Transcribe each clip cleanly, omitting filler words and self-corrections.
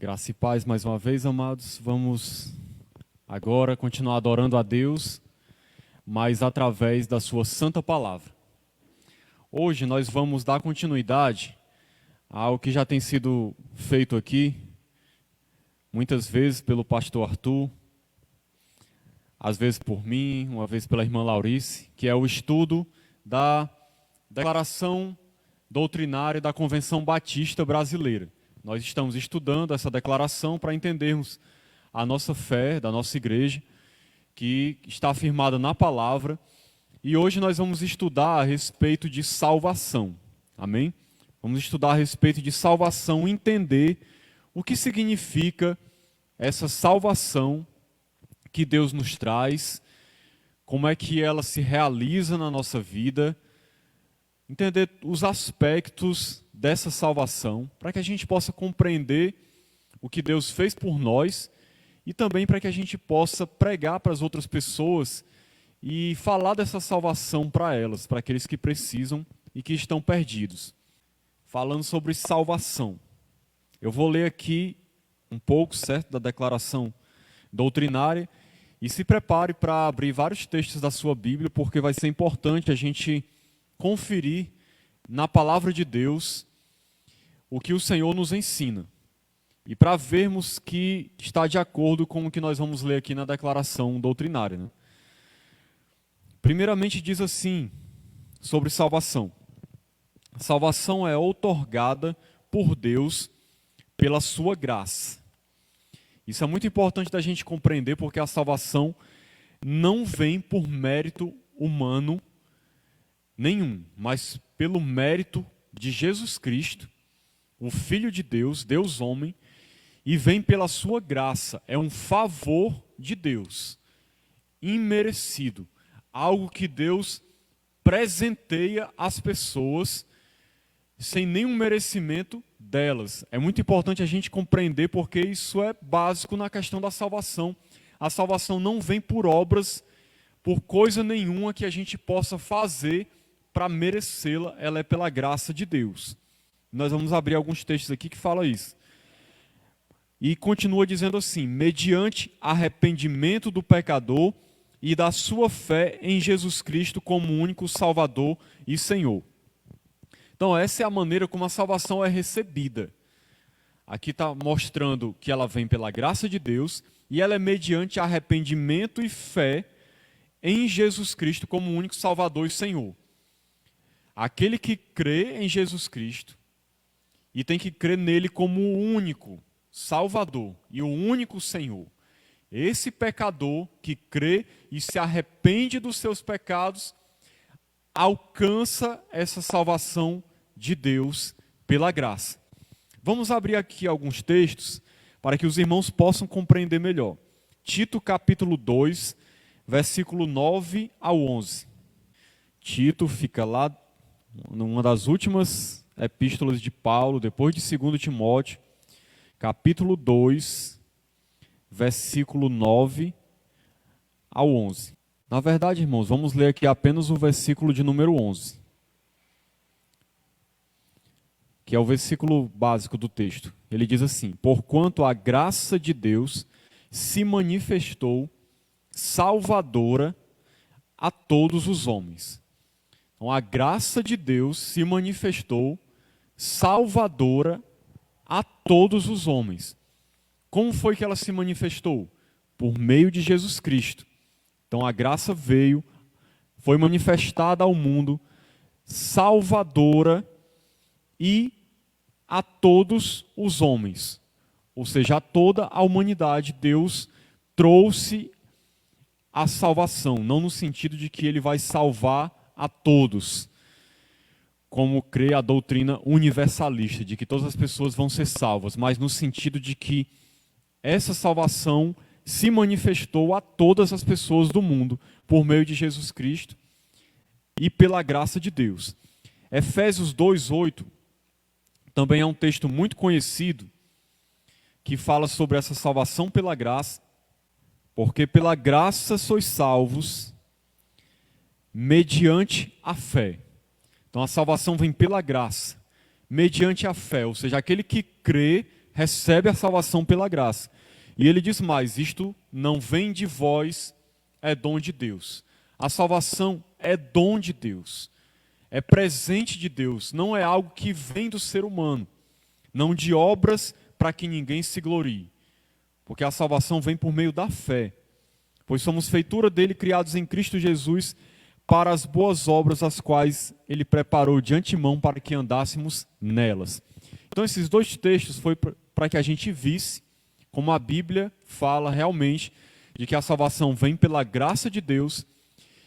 Graça e paz mais uma vez, amados. Vamos agora continuar adorando a Deus, mas através da sua santa palavra. Hoje nós vamos dar continuidade ao que já tem sido feito aqui, muitas vezes pelo pastor Arthur, às vezes por mim, uma vez pela irmã Laurice, que é o estudo da declaração doutrinária da Convenção Batista Brasileira. Nós estamos estudando essa declaração para entendermos a nossa fé da nossa igreja, que está afirmada na palavra, e hoje nós vamos estudar a respeito de salvação. Amém? Vamos estudar a respeito de salvação, entender o que significa essa salvação que Deus nos traz, como é que ela se realiza na nossa vida, entender os aspectos dessa salvação, para que a gente possa compreender o que Deus fez por nós e também para que a gente possa pregar para as outras pessoas e falar dessa salvação para elas, para aqueles que precisam e que estão perdidos. Falando sobre salvação. Eu vou ler aqui um pouco, certo, da declaração doutrinária e se prepare para abrir vários textos da sua Bíblia, porque vai ser importante a gente conferir na palavra de Deus o que o Senhor nos ensina. E para vermos que está de acordo com o que nós vamos ler aqui na declaração doutrinária, né? Primeiramente diz assim, sobre salvação. A salvação é outorgada por Deus pela sua graça. Isso é muito importante da gente compreender, porque a salvação não vem por mérito humano nenhum, mas pelo mérito de Jesus Cristo, o Filho de Deus, Deus homem, e vem pela sua graça. É um favor de Deus, imerecido, algo que Deus presenteia às pessoas sem nenhum merecimento delas. É muito importante a gente compreender, porque isso é básico na questão da salvação. A salvação não vem por obras, por coisa nenhuma que a gente possa fazer para merecê-la, ela é pela graça de Deus. Nós vamos abrir alguns textos aqui que falam isso. E continua dizendo assim, mediante arrependimento do pecador e da sua fé em Jesus Cristo como único Salvador e Senhor. Então essa é a maneira como a salvação é recebida. Aqui está mostrando que ela vem pela graça de Deus e ela é mediante arrependimento e fé em Jesus Cristo como único Salvador e Senhor. Aquele que crê em Jesus Cristo e tem que crer nele como o único Salvador e o único Senhor. Esse pecador que crê e se arrepende dos seus pecados alcança essa salvação de Deus pela graça. Vamos abrir aqui alguns textos para que os irmãos possam compreender melhor. Tito capítulo 2, versículo 9 ao 11. Tito fica lá numa das últimas epístolas de Paulo, depois de 2 Timóteo, capítulo 2, versículo 9 ao 11. Na verdade, irmãos, vamos ler aqui apenas o versículo de número 11, que é o versículo básico do texto. Ele diz assim, porquanto a graça de Deus se manifestou salvadora a todos os homens. Então, a graça de Deus se manifestou salvadora a todos os homens. Como foi que ela se manifestou? Por meio de Jesus Cristo. Então, a graça veio, foi manifestada ao mundo, salvadora e a todos os homens. Ou seja, a toda a humanidade, Deus trouxe a salvação. Não no sentido de que ele vai salvar a todos, como crê a doutrina universalista, de que todas as pessoas vão ser salvas, mas no sentido de que essa salvação se manifestou a todas as pessoas do mundo, por meio de Jesus Cristo e pela graça de Deus. Efésios 2:8 também é um texto muito conhecido, que fala sobre essa salvação pela graça, porque pela graça sois salvos, mediante a fé. Então a salvação vem pela graça, mediante a fé, ou seja, aquele que crê recebe a salvação pela graça. E ele diz mais: isto não vem de vós, é dom de Deus. A salvação é dom de Deus, é presente de Deus, não é algo que vem do ser humano, não de obras para que ninguém se glorie. Porque a salvação vem por meio da fé, pois somos feitura dele, criados em Cristo Jesus, para as boas obras, as quais ele preparou de antemão para que andássemos nelas. Então esses dois textos foi para que a gente visse como a Bíblia fala realmente de que a salvação vem pela graça de Deus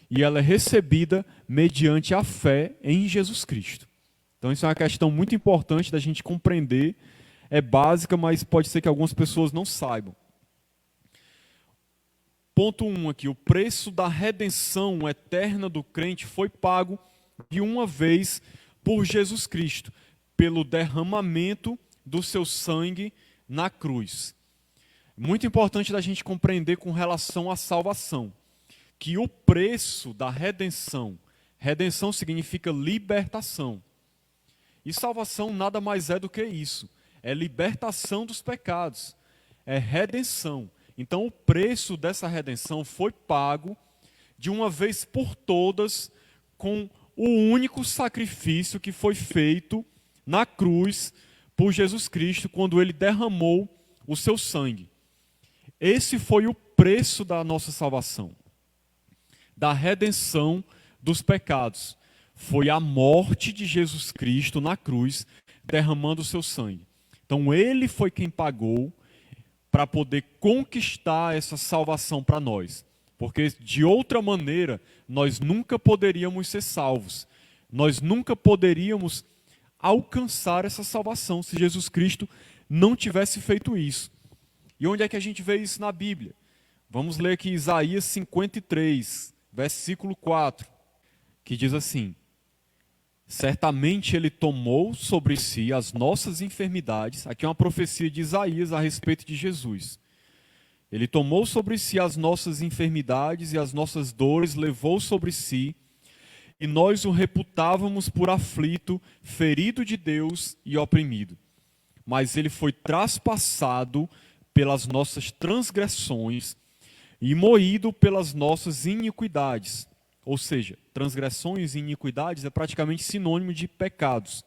e ela é recebida mediante a fé em Jesus Cristo. Então isso é uma questão muito importante da gente compreender, é básica, mas pode ser que algumas pessoas não saibam. Ponto 1 aqui, o preço da redenção eterna do crente foi pago de uma vez por Jesus Cristo, pelo derramamento do seu sangue na cruz. Muito importante da gente compreender com relação à salvação, que o preço da redenção significa libertação. E salvação nada mais é do que isso, é libertação dos pecados, é redenção. Então o preço dessa redenção foi pago de uma vez por todas com o único sacrifício que foi feito na cruz por Jesus Cristo quando ele derramou o seu sangue. Esse foi o preço da nossa salvação, da redenção dos pecados. Foi a morte de Jesus Cristo na cruz, derramando o seu sangue. Então ele foi quem pagou para poder conquistar essa salvação para nós. Porque de outra maneira, nós nunca poderíamos ser salvos. Nós nunca poderíamos alcançar essa salvação se Jesus Cristo não tivesse feito isso. E onde é que a gente vê isso na Bíblia? Vamos ler aqui Isaías 53, versículo 4, que diz assim: certamente ele tomou sobre si as nossas enfermidades. Aqui é uma profecia de Isaías a respeito de Jesus. Ele tomou sobre si as nossas enfermidades e as nossas dores levou sobre si, e nós o reputávamos por aflito, ferido de Deus e oprimido. Mas ele foi traspassado pelas nossas transgressões e moído pelas nossas iniquidades. Ou seja, transgressões e iniquidades é praticamente sinônimo de pecados.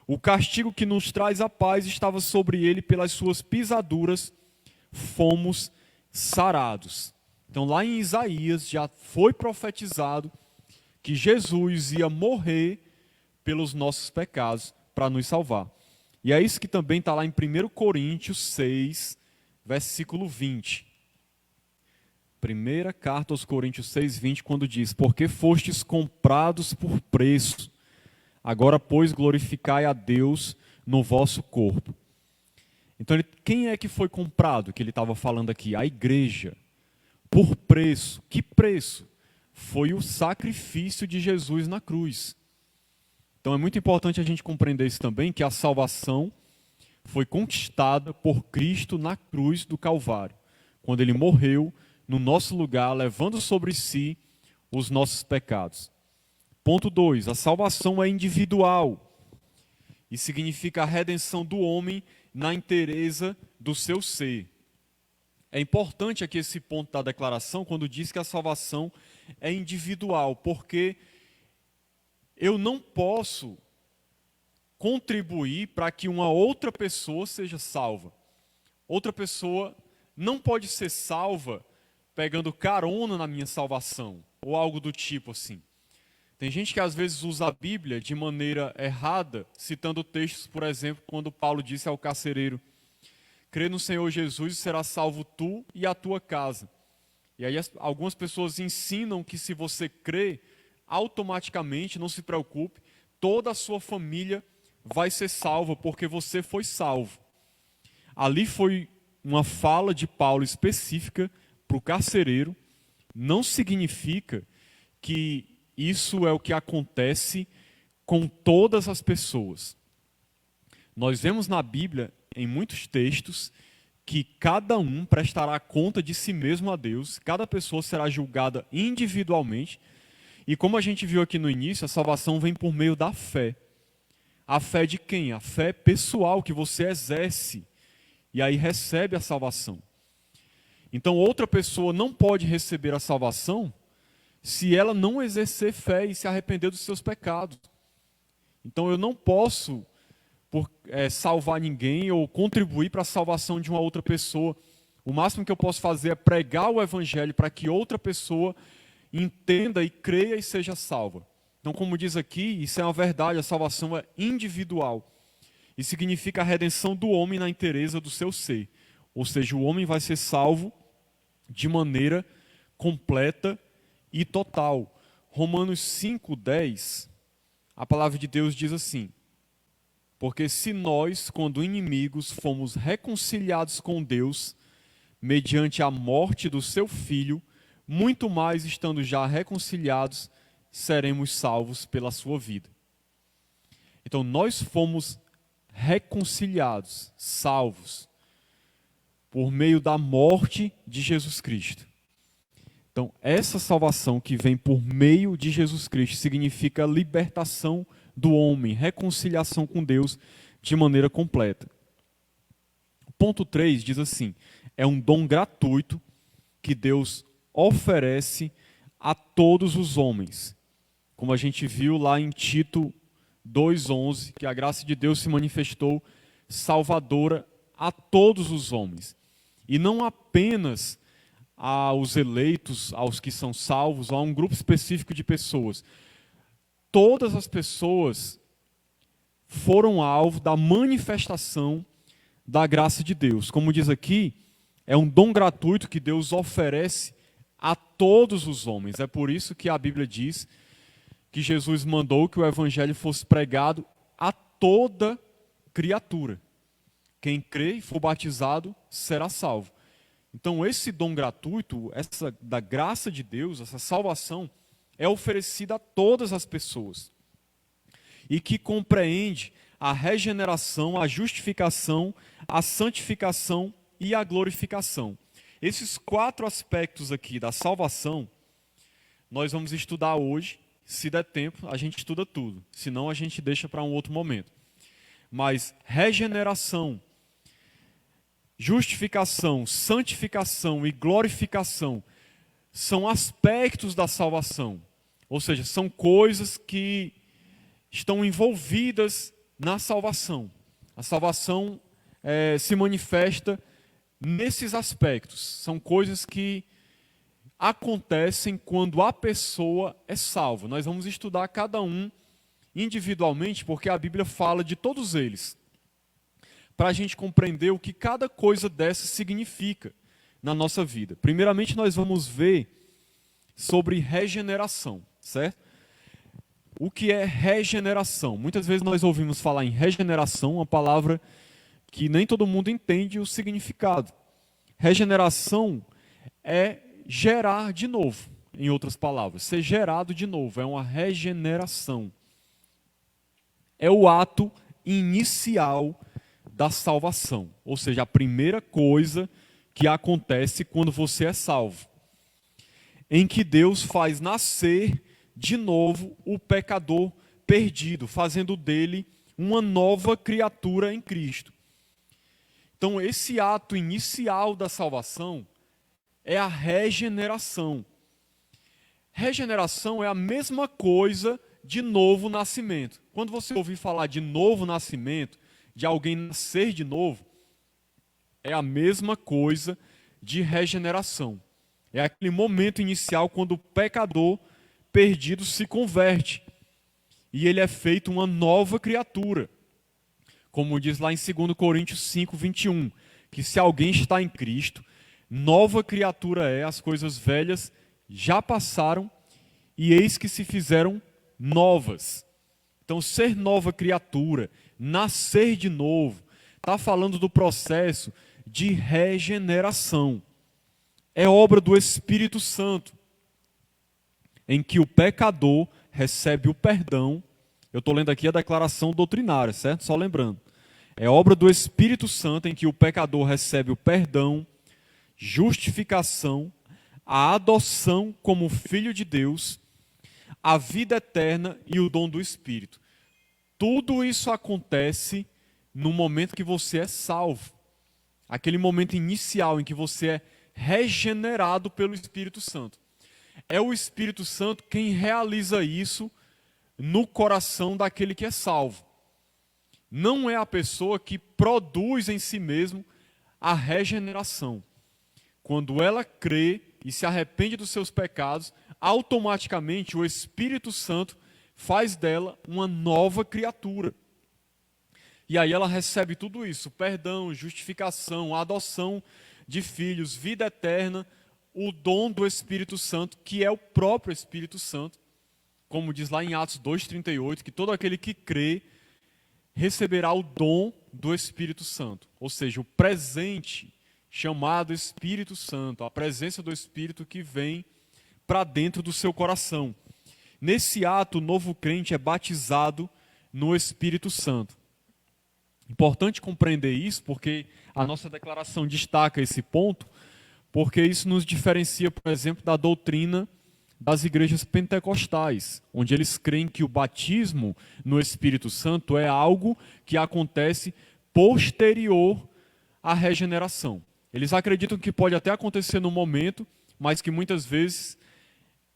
O castigo que nos traz a paz estava sobre ele, pelas suas pisaduras fomos sarados. Então lá em Isaías já foi profetizado que Jesus ia morrer pelos nossos pecados para nos salvar. E é isso que também está lá em 1 Coríntios 6, versículo 20. Primeira carta aos Coríntios 6, 20, quando diz: porque fostes comprados por preço, agora, pois, glorificai a Deus no vosso corpo. Então, quem é que foi comprado, que ele estava falando aqui? A igreja. Por preço. Que preço? Foi o sacrifício de Jesus na cruz. Então é muito importante a gente compreender isso também, que a salvação foi conquistada por Cristo na cruz do Calvário, quando ele morreu no nosso lugar, levando sobre si os nossos pecados. Ponto 2, a salvação é individual e significa a redenção do homem na inteireza do seu ser. É importante aqui esse ponto da declaração, quando diz que a salvação é individual, porque eu não posso contribuir para que uma outra pessoa seja salva. Outra pessoa não pode ser salva pegando carona na minha salvação, ou algo do tipo assim. Tem gente que às vezes usa a Bíblia de maneira errada, citando textos, por exemplo, quando Paulo disse ao carcereiro: crê no Senhor Jesus e será salvo tu e a tua casa. E aí algumas pessoas ensinam que se você crê, automaticamente, não se preocupe, toda a sua família vai ser salva porque você foi salvo. Ali foi uma fala de Paulo específica para o carcereiro. Não significa que isso é o que acontece com todas as pessoas. Nós vemos na Bíblia, em muitos textos, que cada um prestará conta de si mesmo a Deus, cada pessoa será julgada individualmente, e como a gente viu aqui no início, a salvação vem por meio da fé. A fé de quem? A fé pessoal que você exerce e aí recebe a salvação. Então outra pessoa não pode receber a salvação se ela não exercer fé e se arrepender dos seus pecados. Então eu não posso salvar ninguém ou contribuir para a salvação de uma outra pessoa. O máximo que eu posso fazer é pregar o evangelho para que outra pessoa entenda e creia e seja salva. Então, como diz aqui, isso é uma verdade, a salvação é individual. E significa a redenção do homem na inteireza do seu ser. Ou seja, o homem vai ser salvo de maneira completa e total. Romanos 5:10, a palavra de Deus diz assim: porque se nós, quando inimigos, fomos reconciliados com Deus, mediante a morte do seu Filho, muito mais, estando já reconciliados, seremos salvos pela sua vida. Então, nós fomos reconciliados, salvos, por meio da morte de Jesus Cristo. Então, essa salvação que vem por meio de Jesus Cristo significa libertação do homem, reconciliação com Deus de maneira completa. Ponto 3 diz assim: é um dom gratuito que Deus oferece a todos os homens. Como a gente viu lá em Tito 2:11, que a graça de Deus se manifestou salvadora a todos os homens. E não apenas aos eleitos, aos que são salvos, a um grupo específico de pessoas. Todas as pessoas foram alvo da manifestação da graça de Deus. Como diz aqui, é um dom gratuito que Deus oferece a todos os homens. É por isso que a Bíblia diz que Jesus mandou que o evangelho fosse pregado a toda criatura. Quem crê e for batizado será salvo. Então esse dom gratuito, essa da graça de Deus, essa salvação, é oferecida a todas as pessoas. E que compreende a regeneração, a justificação, a santificação e a glorificação. Esses 4 aspectos aqui da salvação, nós vamos estudar hoje. Se der tempo, a gente estuda tudo. Senão, a gente deixa para um outro momento. Mas regeneração, justificação, santificação e glorificação são aspectos da salvação. Ou seja, são coisas que estão envolvidas na salvação. A salvação se manifesta nesses aspectos. São coisas que acontecem quando a pessoa é salva. Nós vamos estudar cada um individualmente, porque a Bíblia fala de todos eles, para a gente compreender o que cada coisa dessa significa na nossa vida. Primeiramente, nós vamos ver sobre regeneração, certo? O que é regeneração? Muitas vezes nós ouvimos falar em regeneração, uma palavra que nem todo mundo entende o significado. Regeneração é gerar de novo, em outras palavras, ser gerado de novo, é uma regeneração. É o ato inicial da salvação, ou seja, a primeira coisa que acontece quando você é salvo, em que Deus faz nascer de novo o pecador perdido, fazendo dele uma nova criatura em Cristo. Então, esse ato inicial da salvação é a regeneração. Regeneração é a mesma coisa de novo nascimento. Quando você ouvir falar de novo nascimento, de alguém nascer de novo, é a mesma coisa de regeneração. É aquele momento inicial quando o pecador perdido se converte e ele é feito uma nova criatura. Como diz lá em 2 Coríntios 5:21, que se alguém está em Cristo, nova criatura é, as coisas velhas já passaram e eis que se fizeram novas. Então, ser nova criatura, nascer de novo, está falando do processo de regeneração. É obra do Espírito Santo, em que o pecador recebe o perdão. Eu estou lendo aqui a declaração doutrinária, certo? Só lembrando. É obra do Espírito Santo em que o pecador recebe o perdão, justificação, a adoção como filho de Deus, a vida eterna e o dom do Espírito. Tudo isso acontece no momento que você é salvo. Aquele momento inicial em que você é regenerado pelo Espírito Santo. É o Espírito Santo quem realiza isso no coração daquele que é salvo. Não é a pessoa que produz em si mesmo a regeneração. Quando ela crê e se arrepende dos seus pecados, automaticamente o Espírito Santo faz dela uma nova criatura. E aí ela recebe tudo isso: perdão, justificação, adoção de filhos, vida eterna, o dom do Espírito Santo, que é o próprio Espírito Santo, como diz lá em Atos 2,38, que todo aquele que crê receberá o dom do Espírito Santo, ou seja, o presente chamado Espírito Santo, a presença do Espírito que vem para dentro do seu coração. Nesse ato, o novo crente é batizado no Espírito Santo. Importante compreender isso, porque a nossa declaração destaca esse ponto, porque isso nos diferencia, por exemplo, da doutrina das igrejas pentecostais, onde eles creem que o batismo no Espírito Santo é algo que acontece posterior à regeneração. Eles acreditam que pode até acontecer no momento, mas que muitas vezes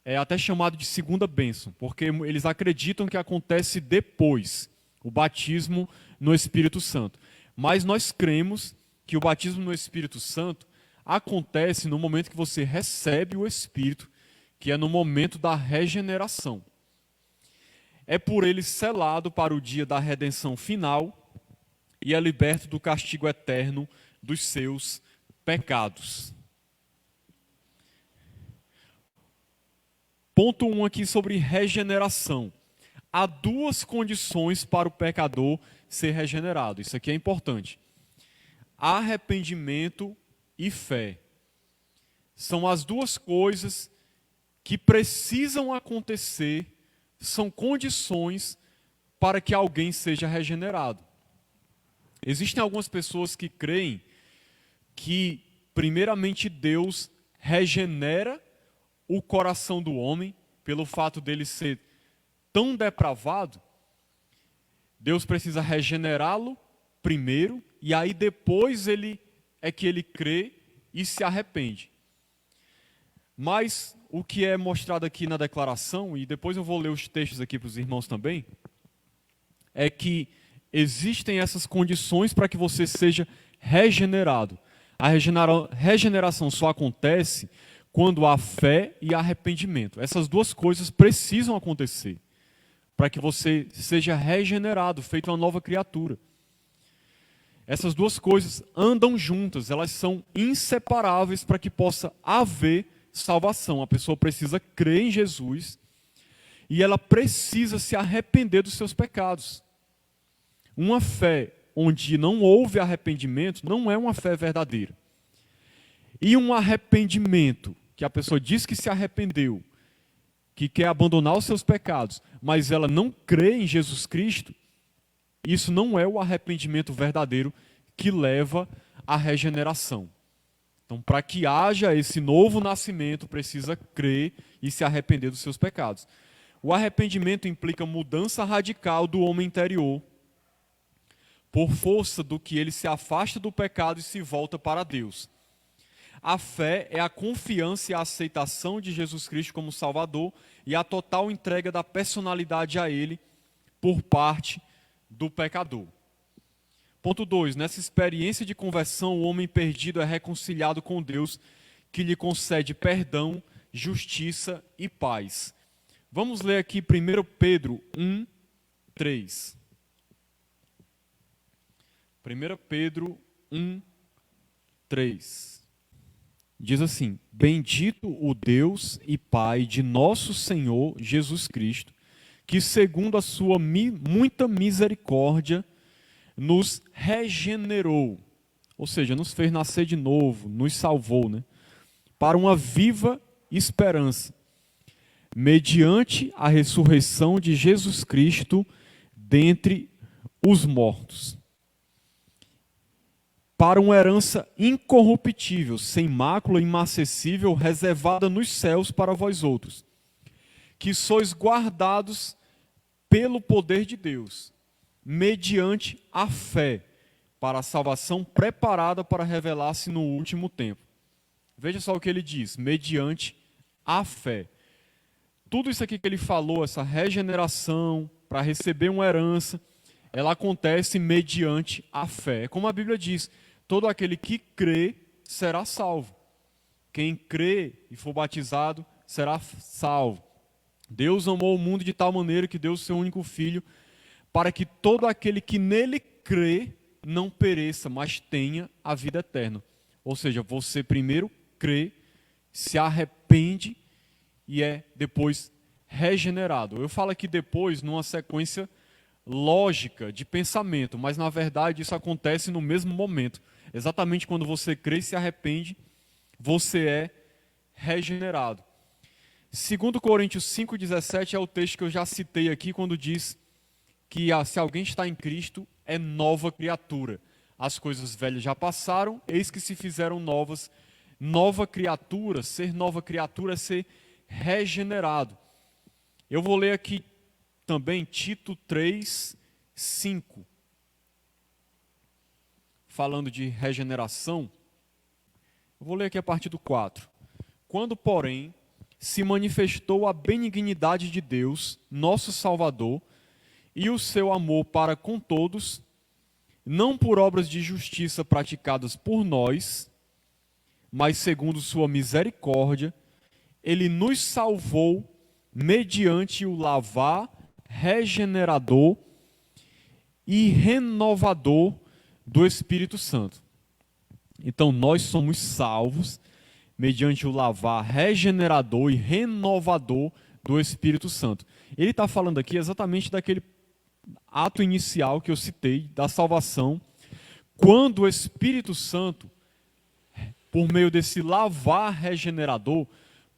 é até chamado de segunda bênção, porque eles acreditam que acontece depois, o batismo no Espírito Santo. Mas nós cremos que o batismo no Espírito Santo acontece no momento que você recebe o Espírito, que é no momento da regeneração. É por ele selado para o dia da redenção final e é liberto do castigo eterno dos seus pecados. Ponto 1 aqui sobre regeneração. Há duas condições para o pecador ser regenerado. Isso aqui é importante. Arrependimento e fé. São as duas coisas que precisam acontecer, são condições para que alguém seja regenerado. Existem algumas pessoas que creem que, primeiramente, Deus regenera o coração do homem, pelo fato dele ser tão depravado. Deus precisa regenerá-lo primeiro, e aí depois ele crê e se arrepende. Mas o que é mostrado aqui na declaração, e depois eu vou ler os textos aqui para os irmãos também, é que existem essas condições para que você seja regenerado. A regeneração só acontece quando há fé e arrependimento. Essas duas coisas precisam acontecer para que você seja regenerado, feito uma nova criatura. Essas duas coisas andam juntas, elas são inseparáveis para que possa haver salvação. A pessoa precisa crer em Jesus e ela precisa se arrepender dos seus pecados. Uma fé onde não houve arrependimento não é uma fé verdadeira. E um arrependimento, que a pessoa diz que se arrependeu, que quer abandonar os seus pecados, mas ela não crê em Jesus Cristo, isso não é o arrependimento verdadeiro que leva à regeneração. Então, para que haja esse novo nascimento, precisa crer e se arrepender dos seus pecados. O arrependimento implica mudança radical do homem interior, por força do que ele se afasta do pecado e se volta para Deus. A fé é a confiança e a aceitação de Jesus Cristo como Salvador e a total entrega da personalidade a Ele por parte do pecador. Ponto 2. Nessa experiência de conversão, o homem perdido é reconciliado com Deus, que lhe concede perdão, justiça e paz. Vamos ler aqui 1 Pedro 1, 3. 1 Pedro 1, 3. Diz assim: Bendito o Deus e Pai de nosso Senhor Jesus Cristo, que segundo a sua muita misericórdia nos regenerou, ou seja, nos fez nascer de novo, nos salvou, né? Para uma viva esperança, mediante a ressurreição de Jesus Cristo dentre os mortos, para uma herança incorruptível, sem mácula, inacessível, reservada nos céus para vós outros, que sois guardados pelo poder de Deus, mediante a fé, para a salvação preparada para revelar-se no último tempo. Veja só o que ele diz, mediante a fé. Tudo isso aqui que ele falou, essa regeneração, para receber uma herança, ela acontece mediante a fé. Como a Bíblia diz, todo aquele que crê será salvo. Quem crê e for batizado será salvo. Deus amou o mundo de tal maneira que deu o seu único Filho, para que todo aquele que nele crê não pereça, mas tenha a vida eterna. Ou seja, você primeiro crê, se arrepende e é depois regenerado. Eu falo aqui depois numa sequência lógica de pensamento, mas na verdade isso acontece no mesmo momento. Exatamente quando você crê e se arrepende, você é regenerado. 2 Coríntios 5,17 é o texto que eu já citei aqui, quando diz que se alguém está em Cristo, é nova criatura. As coisas velhas já passaram, eis que se fizeram novas. Nova criatura, ser nova criatura é ser regenerado. Eu vou ler aqui também Tito 3, 5. Falando de regeneração, eu vou ler aqui a partir do 4. Quando, porém, se manifestou a benignidade de Deus, nosso Salvador, e o seu amor para com todos, não por obras de justiça praticadas por nós, mas segundo sua misericórdia, ele nos salvou mediante o lavar regenerador e renovador do Espírito Santo. Então, nós somos salvos mediante o lavar regenerador e renovador do Espírito Santo. Ele está falando aqui exatamente daquele ato inicial que eu citei, da salvação, quando o Espírito Santo, por meio desse lavar regenerador,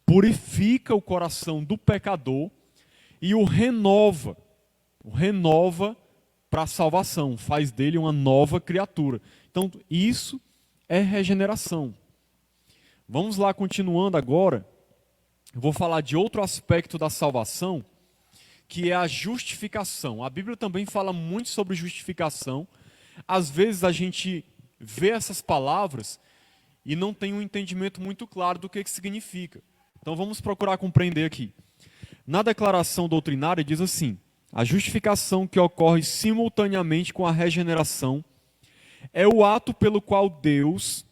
purifica o coração do pecador e o renova para a salvação, faz dele uma nova criatura. Então, isso é regeneração. Vamos lá, continuando agora, eu vou falar de outro aspecto da salvação, que é a justificação. A Bíblia também fala muito sobre justificação. Às vezes a gente vê essas palavras e não tem um entendimento muito claro do que significa. Então vamos procurar compreender aqui. Na declaração doutrinária diz assim: a justificação que ocorre simultaneamente com a regeneração é o ato pelo qual Deus,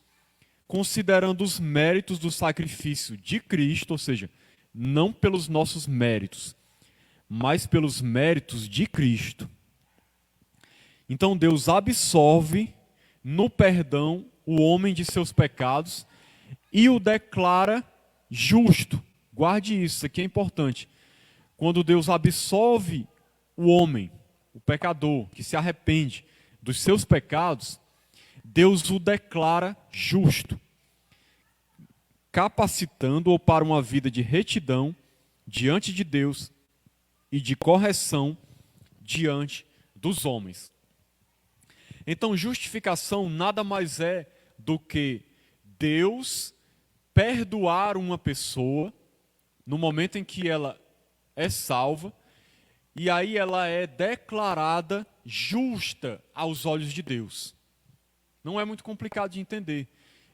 considerando os méritos do sacrifício de Cristo, ou seja, não pelos nossos méritos, mas pelos méritos de Cristo. Então Deus absolve no perdão o homem de seus pecados e o declara justo. Guarde isso aqui é importante. Quando Deus absolve o homem, o pecador, que se arrepende dos seus pecados, Deus o declara justo, capacitando-o para uma vida de retidão diante de Deus e de correção diante dos homens. Então, justificação nada mais é do que Deus perdoar uma pessoa no momento em que ela é salva, e aí ela é declarada justa aos olhos de Deus. Não é muito complicado de entender.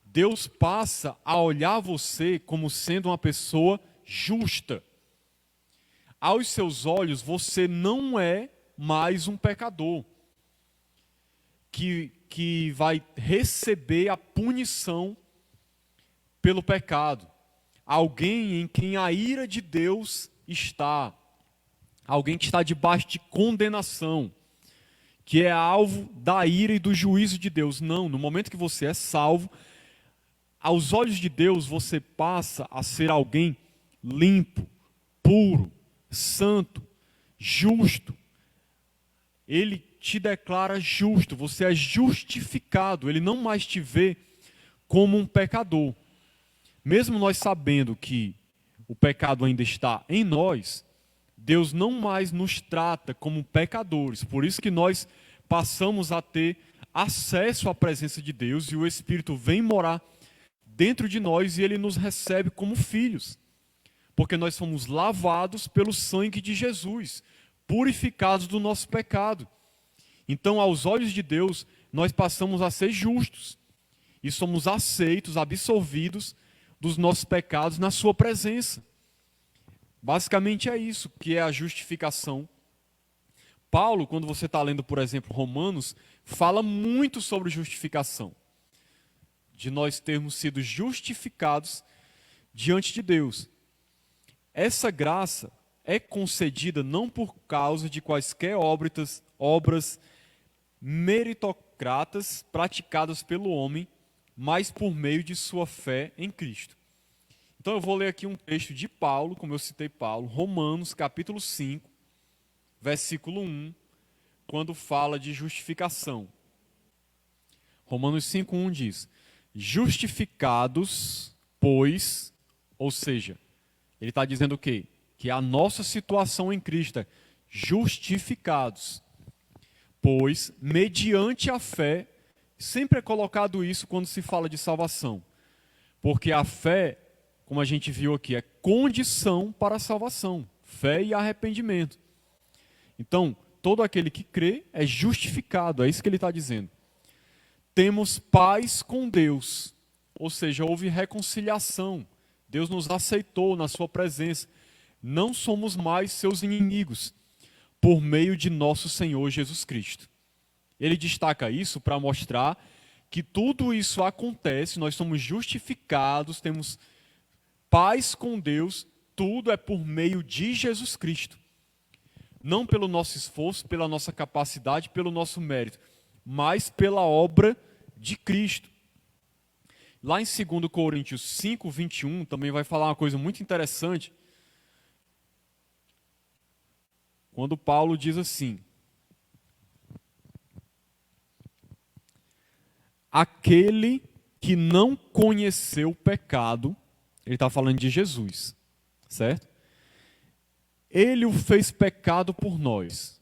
Deus passa a olhar você como sendo uma pessoa justa. Aos seus olhos, você não é mais um pecador que vai receber a punição pelo pecado. Alguém em quem a ira de Deus está. Alguém que está debaixo de condenação, que é alvo da ira e do juízo de Deus. Não, no momento que você é salvo, aos olhos de Deus você passa a ser alguém limpo, puro, santo, justo. Ele te declara justo, você é justificado, ele não mais te vê como um pecador. Mesmo nós sabendo que o pecado ainda está em nós, Deus não mais nos trata como pecadores. Por isso que nós passamos a ter acesso à presença de Deus e o Espírito vem morar dentro de nós e ele nos recebe como filhos. Porque nós somos lavados pelo sangue de Jesus, purificados do nosso pecado. Então, aos olhos de Deus, nós passamos a ser justos e somos aceitos, absolvidos dos nossos pecados na sua presença. Basicamente é isso que é a justificação. Paulo, quando você está lendo, por exemplo, Romanos, fala muito sobre justificação. De nós termos sido justificados diante de Deus. Essa graça é concedida não por causa de quaisquer obras meritocratas praticadas pelo homem, mas por meio de sua fé em Cristo. Então eu vou ler aqui um texto de Paulo, como eu citei Paulo, Romanos capítulo 5, versículo 1, quando fala de justificação. Romanos 5:1 diz: justificados, pois, ou seja, ele está dizendo o quê? Que a nossa situação em Cristo é justificados, pois, mediante a fé, sempre é colocado isso quando se fala de salvação, porque a fé, como a gente viu aqui, é condição para a salvação, fé e arrependimento. Então, todo aquele que crê é justificado, é isso que ele está dizendo. Temos paz com Deus, ou seja, houve reconciliação. Deus nos aceitou na sua presença. Não somos mais seus inimigos, por meio de nosso Senhor Jesus Cristo. Ele destaca isso para mostrar que tudo isso acontece, nós somos justificados, temos paz com Deus, tudo é por meio de Jesus Cristo. Não pelo nosso esforço, pela nossa capacidade, pelo nosso mérito, mas pela obra de Cristo. Lá em 2 Coríntios 5, 21, também vai falar uma coisa muito interessante. Quando Paulo diz assim: aquele que não conheceu o pecado, ele está falando de Jesus, certo? Ele o fez pecado por nós.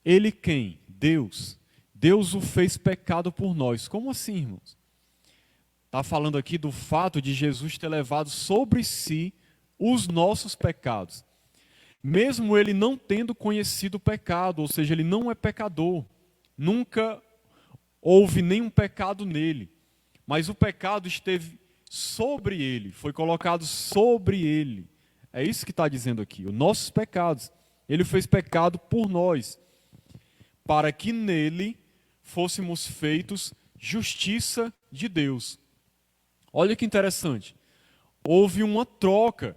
Ele quem? Deus. Deus o fez pecado por nós. Como assim, irmãos? Está falando aqui do fato de Jesus ter levado sobre si os nossos pecados. Mesmo ele não tendo conhecido o pecado, ou seja, ele não é pecador. Nunca houve nenhum pecado nele. Mas o pecado esteve sobre ele, foi colocado sobre ele. É isso que está dizendo aqui, os nossos pecados. Ele fez pecado por nós, para que nele fôssemos feitos justiça de Deus. Olha que interessante. Houve uma troca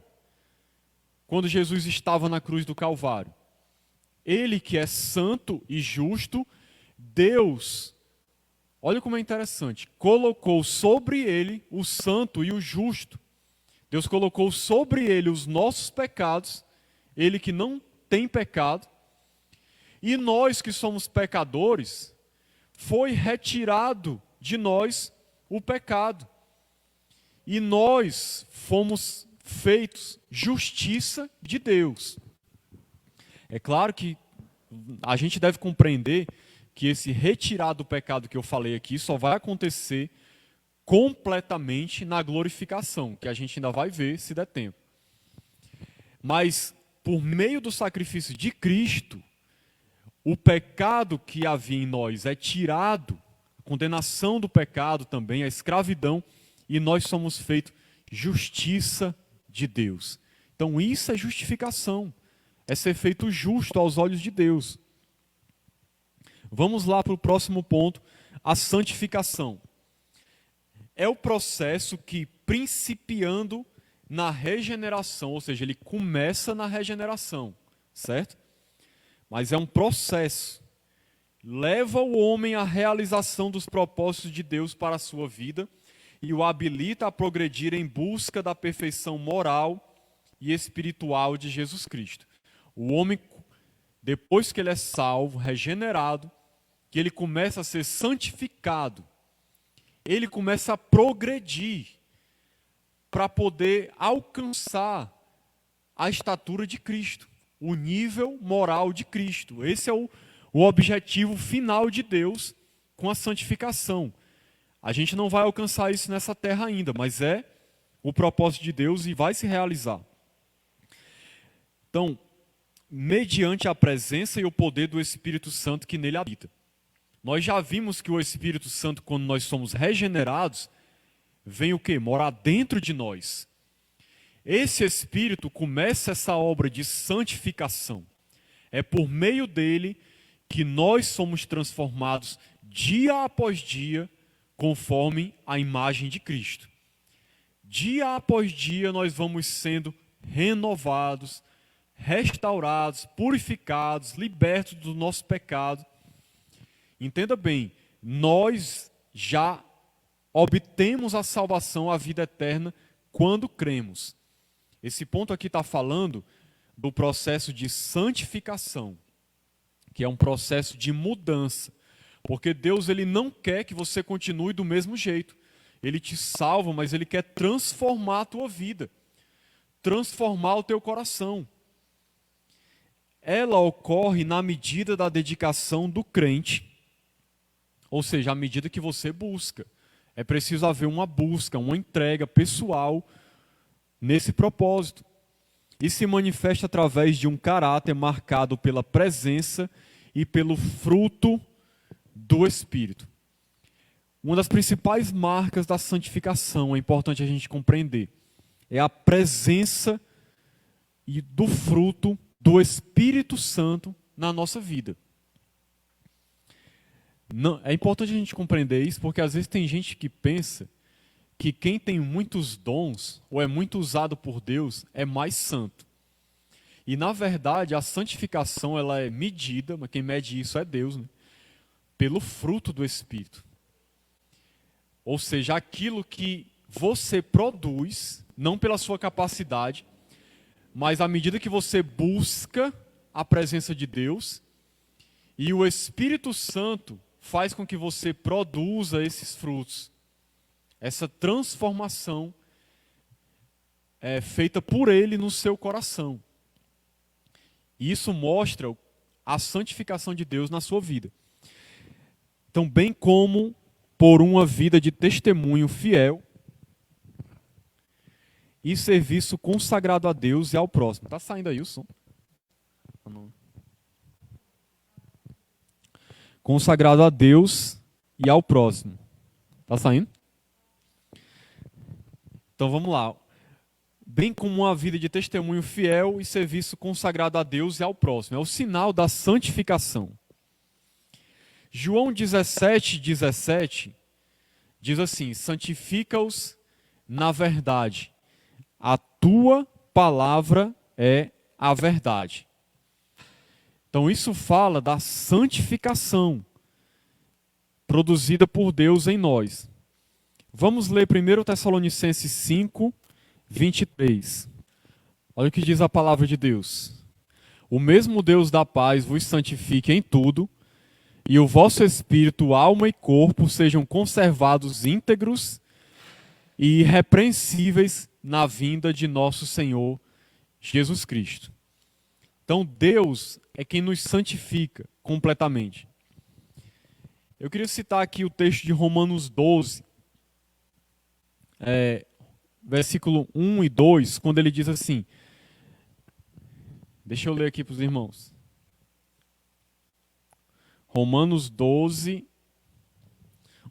quando Jesus estava na cruz do Calvário. Ele que é santo e justo, Deus, olha como é interessante, colocou sobre ele o santo e o justo. Deus colocou sobre ele os nossos pecados, ele que não tem pecado, e nós que somos pecadores, foi retirado de nós o pecado. E nós fomos feitos justiça de Deus. É claro que a gente deve compreender que esse retirar do pecado que eu falei aqui só vai acontecer completamente na glorificação, que a gente ainda vai ver se der tempo. Mas, por meio do sacrifício de Cristo, o pecado que havia em nós é tirado, a condenação do pecado também, a escravidão, e nós somos feitos justiça de Deus. Então isso é justificação, é ser feito justo aos olhos de Deus. Vamos lá para o próximo ponto, a santificação. É o processo que, principiando na regeneração, ou seja, ele começa na regeneração, certo? Mas é um processo. Leva o homem à realização dos propósitos de Deus para a sua vida e o habilita a progredir em busca da perfeição moral e espiritual de Jesus Cristo. O homem, depois que ele é salvo, regenerado, que ele começa a ser santificado, ele começa a progredir para poder alcançar a estatura de Cristo, o nível moral de Cristo. Esse é o objetivo final de Deus com a santificação. A gente não vai alcançar isso nessa terra ainda, mas é o propósito de Deus e vai se realizar. Então, mediante a presença e o poder do Espírito Santo que nele habita. Nós já vimos que o Espírito Santo, quando nós somos regenerados, vem o quê? Morar dentro de nós. Esse Espírito começa essa obra de santificação. É por meio dele que nós somos transformados dia após dia, conforme a imagem de Cristo. Dia após dia nós vamos sendo renovados, restaurados, purificados, libertos do nosso pecado. Entenda bem, nós já obtemos a salvação, a vida eterna, quando cremos. Esse ponto aqui está falando do processo de santificação, que é um processo de mudança. Porque Deus ele não quer que você continue do mesmo jeito. Ele te salva, mas ele quer transformar a tua vida, transformar o teu coração. Ela ocorre na medida da dedicação do crente, ou seja, à medida que você busca. É preciso haver uma busca, uma entrega pessoal nesse propósito. E se manifesta através de um caráter marcado pela presença e pelo fruto do Espírito. Uma das principais marcas da santificação, é importante a gente compreender, é a presença e do fruto do Espírito Santo na nossa vida. Não, é importante a gente compreender isso, porque às vezes tem gente que pensa que quem tem muitos dons, ou é muito usado por Deus, é mais santo. E na verdade a santificação ela é medida, mas quem mede isso é Deus, né? Pelo fruto do Espírito. Ou seja, aquilo que você produz, não pela sua capacidade, mas à medida que você busca a presença de Deus, e o Espírito Santo faz com que você produza esses frutos. Essa transformação é feita por Ele no seu coração. E isso mostra a santificação de Deus na sua vida. Então, bem como por uma vida de testemunho fiel e serviço consagrado a Deus e ao próximo. Está saindo aí o som? Não. Consagrado a Deus e ao próximo. Está saindo? Então vamos lá. Bem como uma vida de testemunho fiel e serviço consagrado a Deus e ao próximo. É o sinal da santificação. João 17:17 diz assim: santifica-os na verdade. A tua palavra é a verdade. Então isso fala da santificação produzida por Deus em nós. Vamos ler 1 Tessalonicenses 5:23. Olha o que diz a palavra de Deus. O mesmo Deus da paz vos santifique em tudo, e o vosso espírito, alma e corpo sejam conservados íntegros e irrepreensíveis na vinda de nosso Senhor Jesus Cristo. Então Deus é quem nos santifica completamente. Eu queria citar aqui o texto de Romanos 12, versículo 1 e 2, quando ele diz assim, deixa eu ler aqui para os irmãos. Romanos 12,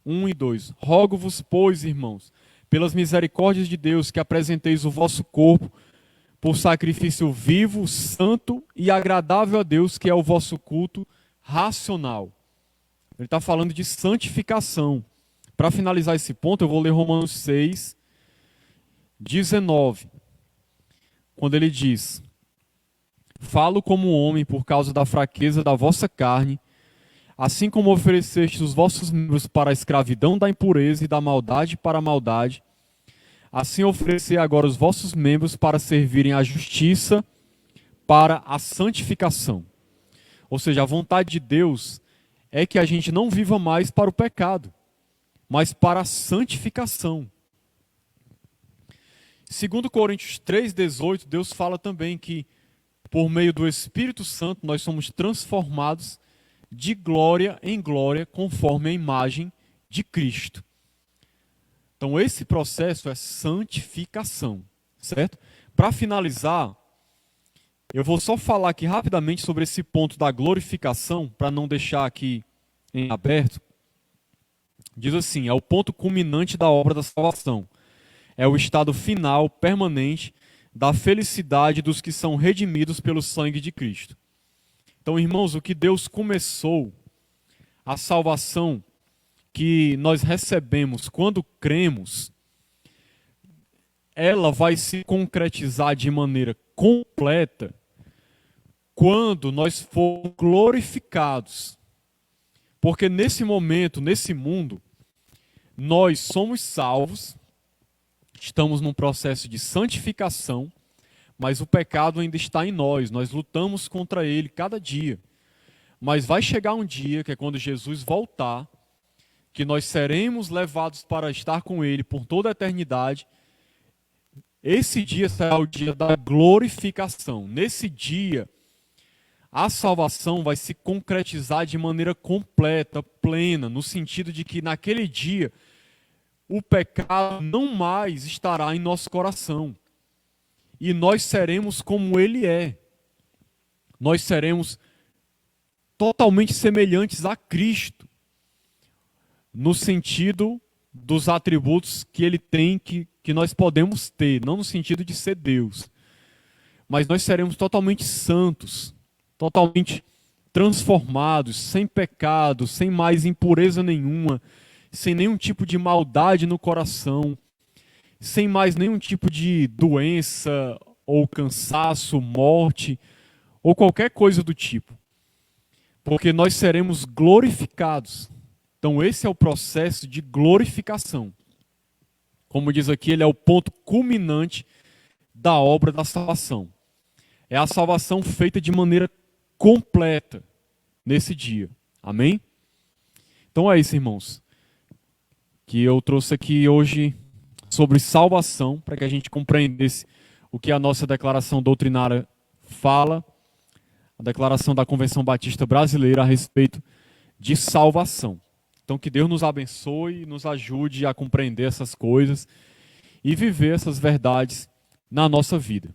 1 e 2. Rogo-vos, pois, irmãos, pelas misericórdias de Deus, que apresenteis o vosso corpo por sacrifício vivo, santo e agradável a Deus, que é o vosso culto racional. Ele está falando de santificação. Para finalizar esse ponto, eu vou ler Romanos 6, 19. Quando ele diz: falo como homem por causa da fraqueza da vossa carne, assim como oferecestes os vossos membros para a escravidão da impureza e da maldade para a maldade, assim oferecei agora os vossos membros para servirem à justiça, para a santificação. Ou seja, a vontade de Deus é que a gente não viva mais para o pecado, mas para a santificação. Segundo Coríntios 3:18, Deus fala também que por meio do Espírito Santo nós somos transformados de glória em glória, conforme a imagem de Cristo. Então esse processo é santificação, certo? Para finalizar, Eu vou só falar aqui rapidamente sobre esse ponto da glorificação, para não deixar aqui em aberto. Diz assim, é o ponto culminante da obra da salvação. É o estado final, permanente, da felicidade dos que são redimidos pelo sangue de Cristo. Então, irmãos, o que Deus começou, a salvação que nós recebemos quando cremos, ela vai se concretizar de maneira completa quando nós formos glorificados. Porque nesse momento, nesse mundo, nós somos salvos, estamos num processo de santificação, mas o pecado ainda está em nós lutamos contra ele cada dia. Mas vai chegar um dia, que é quando Jesus voltar, que nós seremos levados para estar com ele por toda a eternidade. Esse dia será o dia da glorificação. Nesse dia, a salvação vai se concretizar de maneira completa, plena, no sentido de que naquele dia o pecado não mais estará em nosso coração. E nós seremos como ele é. Nós seremos totalmente semelhantes a Cristo, no sentido dos atributos que ele tem, que nós podemos ter, não no sentido de ser Deus. Mas nós seremos totalmente santos, totalmente transformados, sem pecado, sem mais impureza nenhuma, sem nenhum tipo de maldade no coração, sem mais nenhum tipo de doença ou cansaço, morte ou qualquer coisa do tipo. Porque nós seremos glorificados. Então esse é o processo de glorificação. Como diz aqui, ele é o ponto culminante da obra da salvação. É a salvação feita de maneira completa nesse dia. Amém? Então é isso, irmãos, que eu trouxe aqui hoje sobre salvação, para que a gente compreendesse o que a nossa declaração doutrinária fala, a declaração da Convenção Batista Brasileira a respeito de salvação. Então que Deus nos abençoe e nos ajude a compreender essas coisas e viver essas verdades na nossa vida.